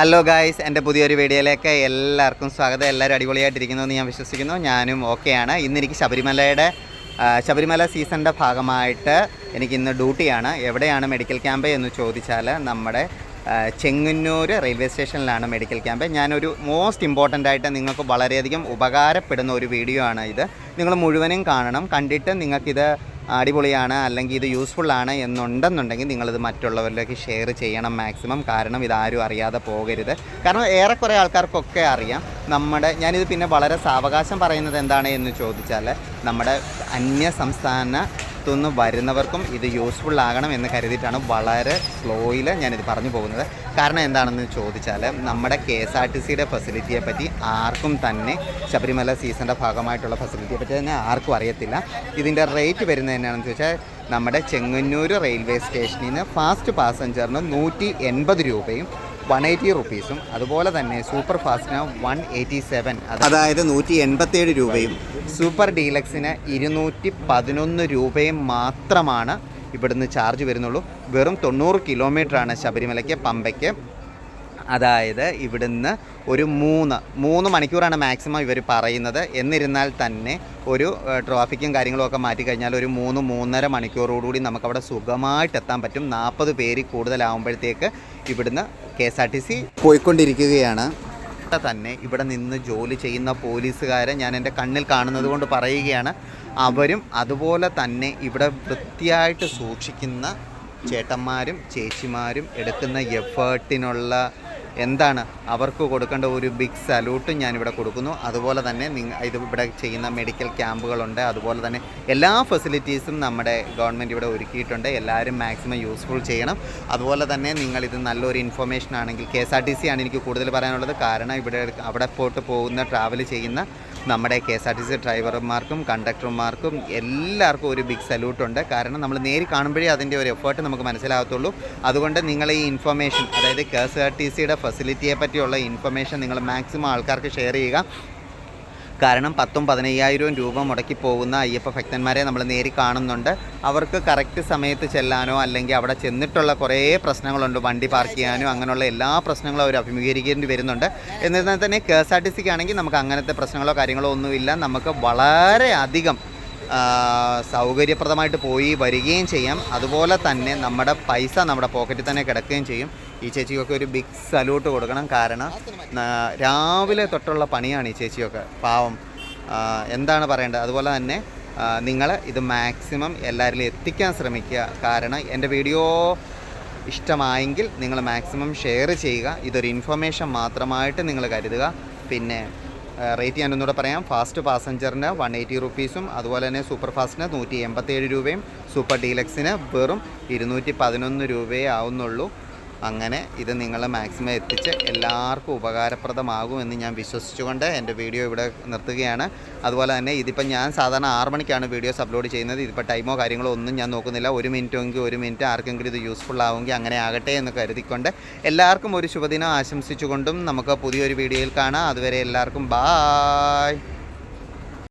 Hello guys, എൻ്റെ പുതിയൊരു വീഡിയോയിലേക്ക് എല്ലാവർക്കും സ്വാഗതം. എല്ലാവരും അടിപൊളിയായിട്ടിരിക്കുന്നു എന്ന് ഞാൻ വിശ്വസിക്കുന്നു. ഞാനും ഓക്കെയാണ്. ഇന്നെനിക്ക് ശബരിമല സീസണിൻ്റെ ഭാഗമായിട്ട് എനിക്കിന്ന് ഡ്യൂട്ടിയാണ്. എവിടെയാണ് മെഡിക്കൽ ക്യാമ്പ് എന്ന് ചോദിച്ചാൽ നമ്മുടെ ചെങ്ങന്നൂർ റെയിൽവേ സ്റ്റേഷനിലാണ് മെഡിക്കൽ ക്യാമ്പ്. ഞാനൊരു മോസ്റ്റ് ഇമ്പോർട്ടൻ്റ് ആയിട്ട് നിങ്ങൾക്ക് വളരെയധികം ഉപകാരപ്പെടുന്ന ഒരു വീഡിയോ ആണ് ഇത്. നിങ്ങൾ മുഴുവനും കാണണം. കണ്ടിട്ട് നിങ്ങൾക്കിത് അടിപൊളിയാണ് അല്ലെങ്കിൽ ഇത് യൂസ്ഫുള്ളാണ് എന്നുണ്ടെന്നുണ്ടെങ്കിൽ നിങ്ങളിത് മറ്റുള്ളവരിലേക്ക് ഷെയർ ചെയ്യണം മാക്സിമം. കാരണം ഇതാരും അറിയാതെ പോകരുത്. കാരണം ഏറെക്കുറെ ആൾക്കാർക്കൊക്കെ അറിയാം. ഞാനിത് പിന്നെ വളരെ സാവകാശം പറയുന്നത് എന്താണ് എന്ന് ചോദിച്ചാൽ നമ്മുടെ അന്യ സംസ്ഥാനത്തുനിന്ന് വരുന്നവർക്കും ഇത് യൂസ്ഫുള്ളാകണം എന്ന് കരുതിയിട്ടാണ് വളരെ സ്ലോയിൽ ഞാനിത് പറഞ്ഞു പോകുന്നത്. കാരണം എന്താണെന്ന് ചോദിച്ചാൽ നമ്മുടെ KSRTCയുടെ ഫെസിലിറ്റിയെ പറ്റി ആർക്കും തന്നെ ശബരിമല സീസണിൻ്റെ ഭാഗമായിട്ടുള്ള ഫെസിലിറ്റിയെ പറ്റി തന്നെ ആർക്കും അറിയത്തില്ല. ഇതിൻ്റെ റേറ്റ് വരുന്നത് എന്നാണെന്ന് ചോദിച്ചാൽ നമ്മുടെ ചെങ്ങന്നൂർ റെയിൽവേ സ്റ്റേഷനിൽ നിന്ന് ഫാസ്റ്റ് പാസഞ്ചറിന് 180 രൂപയും 180 റുപ്പീസും അതുപോലെ തന്നെ സൂപ്പർ ഫാസ്റ്റിന് 187, അതായത് 187 രൂപയും സൂപ്പർ ഡീലക്സിന് 211 രൂപയും മാത്രമാണ് ഇവിടുന്ന് ചാർജ് വരുന്നുള്ളൂ. വെറും 90 കിലോമീറ്ററാണ് ശബരിമലയ്ക്ക് പമ്പയ്ക്ക്. അതായത് ഇവിടുന്ന് ഒരു 3 മണിക്കൂറാണ് മാക്സിമം ഇവർ പറയുന്നത്. എന്നിരുന്നാൽ തന്നെ ഒരു ട്രാഫിക്കും കാര്യങ്ങളും ഒക്കെ മാറ്റിക്കഴിഞ്ഞാൽ ഒരു 3-3.5 മണിക്കൂറോടുകൂടി നമുക്കവിടെ സുഖമായിട്ട് എത്താൻ പറ്റും. 40 പേര് കൂടുതലാവുമ്പോഴത്തേക്ക് ഇവിടുന്ന് KSRTC പോയിക്കൊണ്ടിരിക്കുകയാണ്. തന്നെ ഇവിടെ നിന്ന് ജോലി ചെയ്യുന്ന പോലീസുകാരെ ഞാൻ എൻ്റെ കണ്ണിൽ കാണുന്നത് കൊണ്ട് പറയുകയാണ്. അവരും അതുപോലെ തന്നെ ഇവിടെ വൃത്തിയായിട്ട് സൂക്ഷിക്കുന്ന ചേട്ടന്മാരും ചേച്ചിമാരും എടുക്കുന്ന എഫേർട്ടിനുള്ള അവർക്ക് കൊടുക്കേണ്ട ഒരു ബിഗ് സല്യൂട്ടും ഞാനിവിടെ കൊടുക്കുന്നു. അതുപോലെ തന്നെ ഇവിടെ ചെയ്യുന്ന മെഡിക്കൽ ക്യാമ്പുകളുണ്ട്. അതുപോലെ തന്നെ എല്ലാ ഫെസിലിറ്റീസും നമ്മുടെ ഗവൺമെൻറ് ഇവിടെ ഒരുക്കിയിട്ടുണ്ട്. എല്ലാവരും മാക്സിമം യൂസ്ഫുൾ ചെയ്യണം. അതുപോലെ തന്നെ നിങ്ങളിത് നല്ലൊരു ഇൻഫർമേഷൻ ആണെങ്കിൽ KSRTC ആണ് എനിക്ക് കൂടുതൽ പറയാനുള്ളത്. കാരണം അവിടെ പോകുന്ന ട്രാവൽ ചെയ്യുന്ന നമ്മുടെ KSRTC ഡ്രൈവർമാർക്കും കണ്ടക്ടർമാർക്കും എല്ലാവർക്കും ഒരു ബിഗ് സല്യൂട്ടുണ്ട്. കാരണം നമ്മൾ നേരി കാണുമ്പോഴേ അതിൻ്റെ ഒരു എഫേർട്ട് നമുക്ക് മനസ്സിലാകത്തുള്ളൂ. അതുകൊണ്ട് നിങ്ങൾ ഈ ഇൻഫർമേഷൻ, അതായത് KSRTCയുടെ ഫെസിലിറ്റിയെ പറ്റിയുള്ള ഇൻഫർമേഷൻ നിങ്ങൾ മാക്സിമം ആൾക്കാർക്ക് ഷെയർ ചെയ്യുക. കാരണം 10,000-15,000 രൂപ മുടക്കി പോകുന്ന അയ്യപ്പ ഭക്തന്മാരെ നമ്മൾ നേരി കാണുന്നുണ്ട്. അവർക്ക് കറക്റ്റ് സമയത്ത് ചെല്ലാനോ അല്ലെങ്കിൽ അവിടെ ചെന്നിട്ടുള്ള കുറേ പ്രശ്നങ്ങളുണ്ട്. വണ്ടി പാർക്ക് ചെയ്യാനോ അങ്ങനെയുള്ള എല്ലാ പ്രശ്നങ്ങളും അവർ അഭിമുഖീകരിക്കേണ്ടി വരുന്നുണ്ട്. എന്നിരുന്നാൽ തന്നെ KSRTCക്ക് ആണെങ്കിൽ നമുക്ക് അങ്ങനത്തെ പ്രശ്നങ്ങളോ കാര്യങ്ങളോ ഒന്നുമില്ല. നമുക്ക് വളരെയധികം സൗകര്യപ്രദമായിട്ട് പോയി വരികയും ചെയ്യാം. അതുപോലെ തന്നെ നമ്മുടെ പൈസ നമ്മുടെ പോക്കറ്റിൽ തന്നെ കിടക്കുകയും ചെയ്യും. ഈ ചേച്ചിക്കൊക്കെ ഒരു ബിഗ് സല്യൂട്ട് കൊടുക്കണം. കാരണം രാവിലെ തൊട്ടുള്ള പണിയാണ് ഈ ചേച്ചിയൊക്കെ, പാവം. എന്താണ് പറയേണ്ടത്. അതുപോലെ തന്നെ നിങ്ങൾ ഇത് മാക്സിമം എല്ലാവരിലും എത്തിക്കാൻ ശ്രമിക്കുക. കാരണം എൻ്റെ വീഡിയോ ഇഷ്ടമായെങ്കിൽ നിങ്ങൾ മാക്സിമം ഷെയർ ചെയ്യുക. ഇതൊരു ഇൻഫർമേഷൻ മാത്രമായിട്ട് നിങ്ങൾ കരുതുക. പിന്നെ റേറ്റ് ഞാനൊന്നുകൂടെ പറയാം. ഫാസ്റ്റ് പാസഞ്ചറിന് 180 റുപ്പീസും അതുപോലെ തന്നെ സൂപ്പർ ഫാസ്റ്റിന് 187 രൂപയും സൂപ്പർ ഡീലക്സിന് വെറും 211 രൂപയേ ആവുന്നുള്ളൂ. അങ്ങനെ ഇത് നിങ്ങൾ മാക്സിമം എത്തിച്ച് എല്ലാവർക്കും ഉപകാരപ്രദമാകുമെന്ന് ഞാൻ വിശ്വസിച്ചുകൊണ്ട് എൻ്റെ വീഡിയോ ഇവിടെ നിർത്തുകയാണ്. അതുപോലെ തന്നെ ഇതിപ്പം ഞാൻ സാധാരണ 6 മണിക്കാണ് വീഡിയോസ് അപ്ലോഡ് ചെയ്യുന്നത്. ഇതിപ്പോൾ ടൈമോ കാര്യങ്ങളോ ഒന്നും ഞാൻ നോക്കുന്നില്ല. 1 മിനിറ്റെങ്കിൽ 1 മിനിറ്റ് ആർക്കെങ്കിലും ഇത് യൂസ്ഫുൾ ആവുമെങ്കിൽ അങ്ങനെ ആകട്ടെ എന്ന് കരുതിക്കൊണ്ട് എല്ലാവർക്കും ഒരു ശുഭദിനം ആശംസിച്ചുകൊണ്ടും നമുക്ക് പുതിയൊരു വീഡിയോയിൽ കാണാം. അതുവരെ എല്ലാവർക്കും ബായ്.